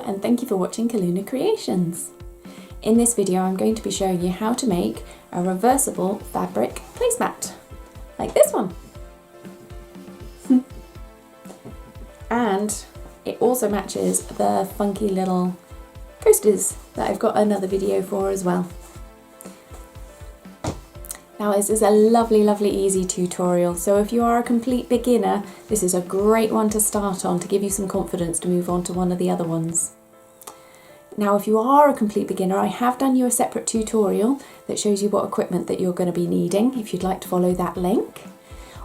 and thank you for watching Kaluna Creations. In this video I'm going to be showing you how to make a reversible fabric placemat, like this one. And it also matches the funky little coasters that I've got another video for as well. Now this is a lovely easy tutorial, so if you are a complete beginner, this is a great one to start on to give you some confidence to move on to one of the other ones. Now if you are a complete beginner, I have done you a separate tutorial that shows you what equipment that you're going to be needing if you'd like to follow that link.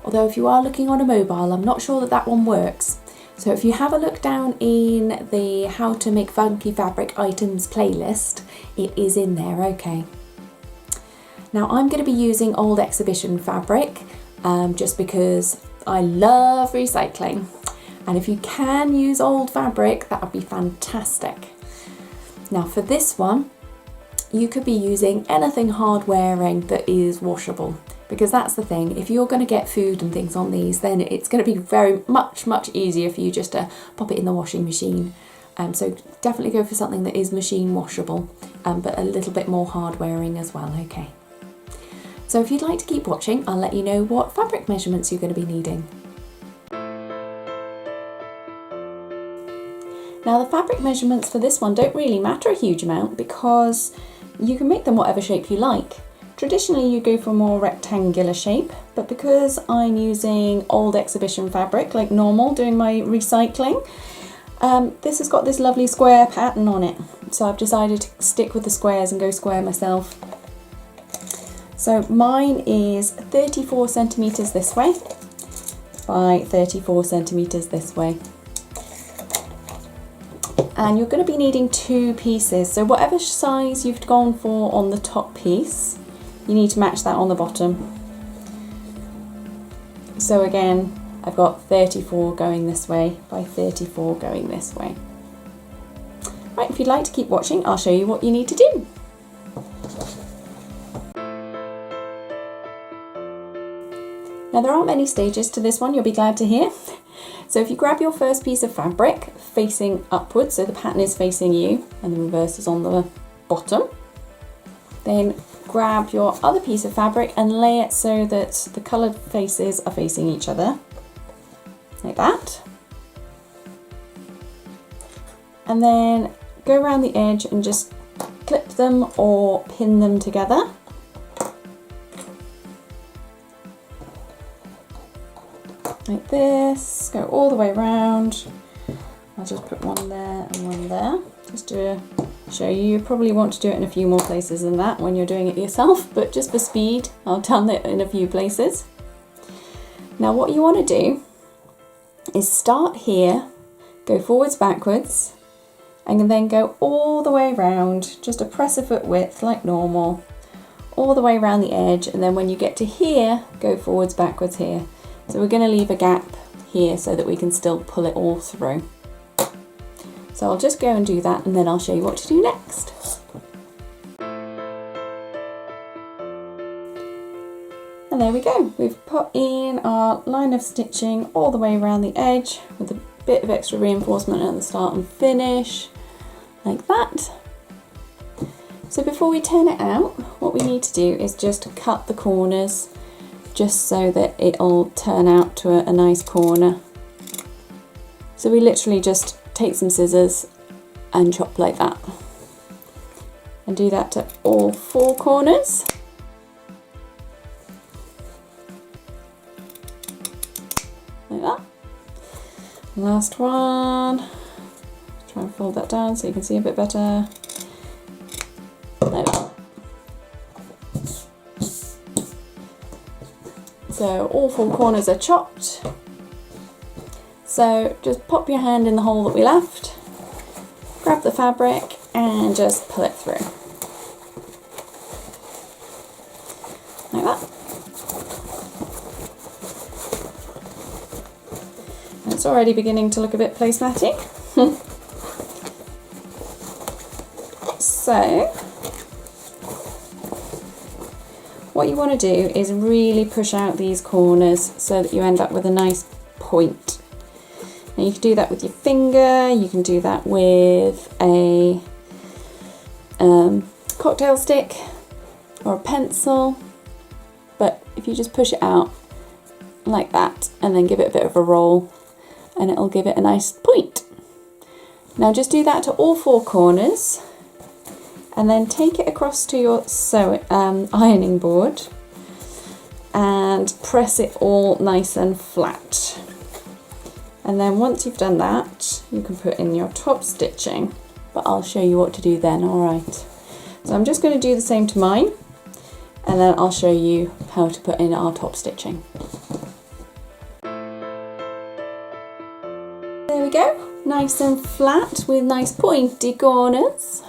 Although if you are looking on a mobile, I'm not sure that that one works. So if you have a look down in the How to Make Funky Fabric Items playlist, it is in there, okay. Now I'm going to be using old exhibition fabric just because I love recycling, and if you can use old fabric, that would be fantastic. Now for this one, you could be using anything hard wearing that is washable, because that's the thing, if you're going to get food and things on these, then it's going to be very much easier for you just to pop it in the washing machine. So definitely go for something that is machine washable, but a little bit more hard wearing as well, okay. So if you'd like to keep watching, I'll let you know what fabric measurements you're going to be needing. Now the fabric measurements for this one don't really matter a huge amount because you can make them whatever shape you like. Traditionally you go for a more rectangular shape, but because I'm using old exhibition fabric like normal, doing my recycling, this has got this lovely square pattern on it. So I've decided to stick with the squares and go square myself. So mine is 34 centimetres this way by 34 centimetres this way. And you're going to be needing two pieces. So whatever size you've gone for on the top piece, you need to match that on the bottom. So again, I've got 34 going this way by 34 going this way. Right, if you'd like to keep watching, I'll show you what you need to do. Now there aren't many stages to this one, you'll be glad to hear. So if you grab your first piece of fabric facing upwards, so the pattern is facing you and the reverse is on the bottom, then grab your other piece of fabric and lay it so that the coloured faces are facing each other, like that. And then go around the edge and just clip them or pin them together. Like this, go all the way around. I'll just put one there and one there, just to show you. You probably want to do it in a few more places than that when you're doing it yourself, but just for speed, I'll done it in a few places. Now what you want to do is start here, go forwards, backwards, and then go all the way around, just a press a foot width like normal, all the way around the edge, and then when you get to here, go forwards, backwards here. So we're going to leave a gap here so that we can still pull it all through. So I'll just go and do that and then I'll show you what to do next. And there we go. We've put in our line of stitching all the way around the edge with a bit of extra reinforcement at the start and finish, like that. So before we turn it out, what we need to do is just cut the corners, just so that it'll turn out to a nice corner. So we literally just take some scissors and chop like that. And do that to all four corners. Like that. Last one. Try and fold that down so you can see a bit better. Like that. So all four corners are chopped. So just pop your hand in the hole that we left, grab the fabric and just pull it through. Like that. And it's already beginning to look a bit placematty. So what you want to do is really push out these corners so that you end up with a nice point. And you can do that with your finger, you can do that with a cocktail stick or a pencil, but if you just push it out like that and then give it a bit of a roll, and it'll give it a nice point. Now just do that to all four corners, and then take it across to your ironing board and press it all nice and flat. And then once you've done that, you can put in your top stitching, but I'll show you what to do then. All right, so I'm just going to do the same to mine, and then I'll show you how to put in our top stitching. There we go, nice and flat with nice pointy corners.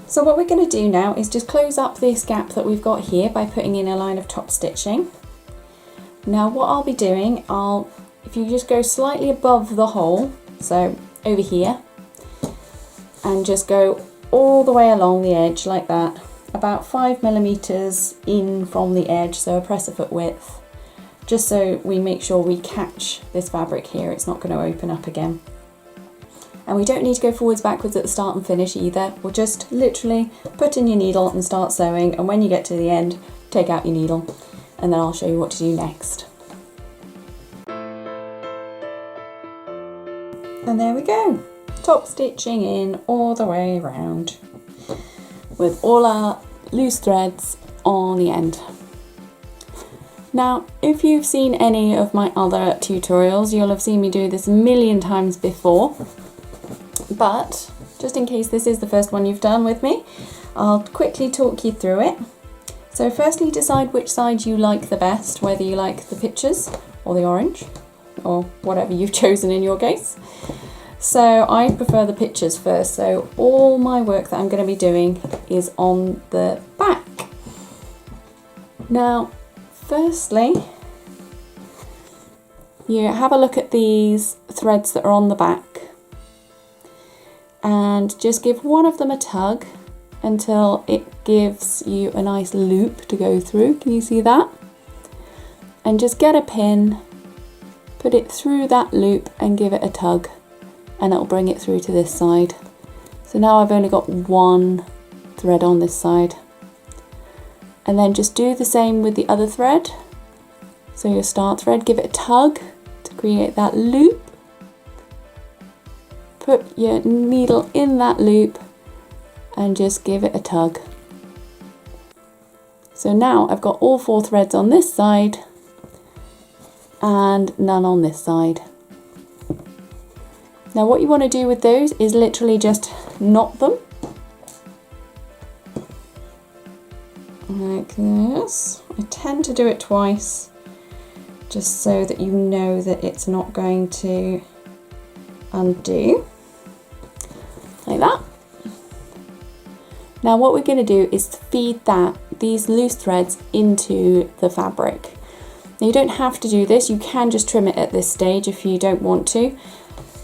So what we're going to do now is just close up this gap that we've got here by putting in a line of top stitching. Now what I'll be doing, if you just go slightly above the hole, so over here, and just go all the way along the edge like that, about 5mm in from the edge, so a presser foot width, just so we make sure we catch this fabric here, it's not going to open up again. And we don't need to go forwards backwards at the start and finish either, we'll just literally put in your needle and start sewing, and when you get to the end, take out your needle, and then I'll show you what to do next. And there we go, top stitching in all the way around with all our loose threads on the end. Now, if you've seen any of my other tutorials, you'll have seen me do this a million times before, but just in case this is the first one you've done with me, I'll quickly talk you through it. So firstly, decide which side you like the best, whether you like the pictures or the orange, or whatever you've chosen in your case. So I prefer the pictures first, so all my work that I'm going to be doing is on the back. Now, firstly, you have a look at these threads that are on the back and just give one of them a tug until it gives you a nice loop to go through. Can you see that? And just get a pin, put it through that loop and give it a tug, and it'll bring it through to this side. So now I've only got one thread on this side. And then just do the same with the other thread. So your start thread, give it a tug to create that loop. Put your needle in that loop and just give it a tug. So now I've got all four threads on this side and none on this side. Now what you want to do with those is literally just knot them like this. I tend to do it twice just so that you know that it's not going to undo, like that. Now what we're going to do is feed these loose threads into the fabric. Now you don't have to do this, you can just trim it at this stage if you don't want to,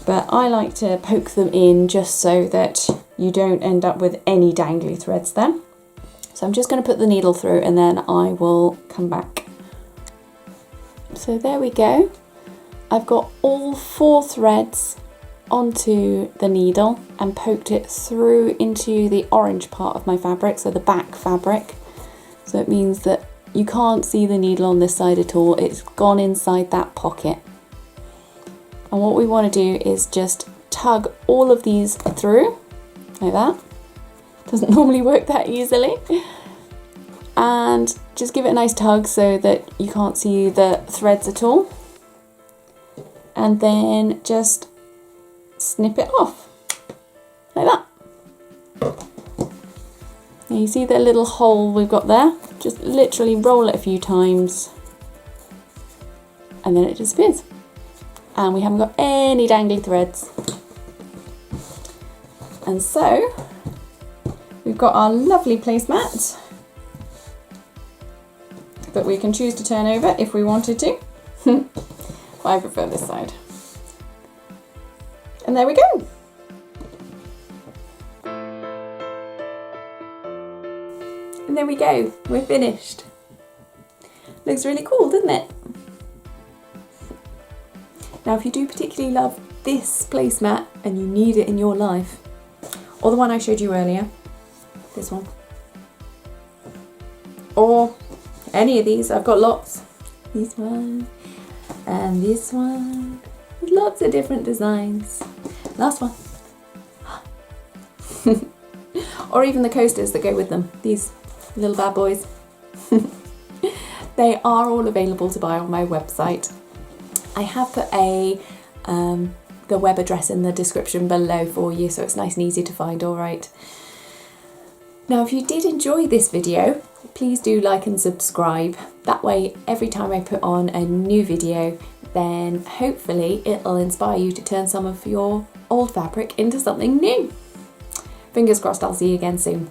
but I like to poke them in just so that you don't end up with any dangly threads then. So I'm just going to put the needle through and then I will come back. So there we go. I've got all four threads onto the needle and poked it through into the orange part of my fabric, so the back fabric. So it means that you can't see the needle on this side at all, it's gone inside that pocket. And what we want to do is just tug all of these through, like that. Doesn't normally work that easily. And just give it a nice tug so that you can't see the threads at all. And then just snip it off, like that. Now you see the little hole we've got there? Just literally roll it a few times and then it disappears. And we haven't got any dangly threads. And so we've got our lovely placemat that we can choose to turn over if we wanted to. I prefer this side. And there we go. And there we go, we're finished. Looks really cool, doesn't it? Now if you do particularly love this placemat and you need it in your life, or the one I showed you earlier, this one, or any of these, I've got lots, this one and this one, with lots of different designs. Last one. Or even the coasters that go with them, these little bad boys. They are all available to buy on my website. I have put the web address in the description below for you, so it's nice and easy to find, alright. Now if you did enjoy this video, please do like and subscribe. That way every time I put on a new video, then hopefully it'll inspire you to turn some of your old fabric into something new. Fingers crossed I'll see you again soon.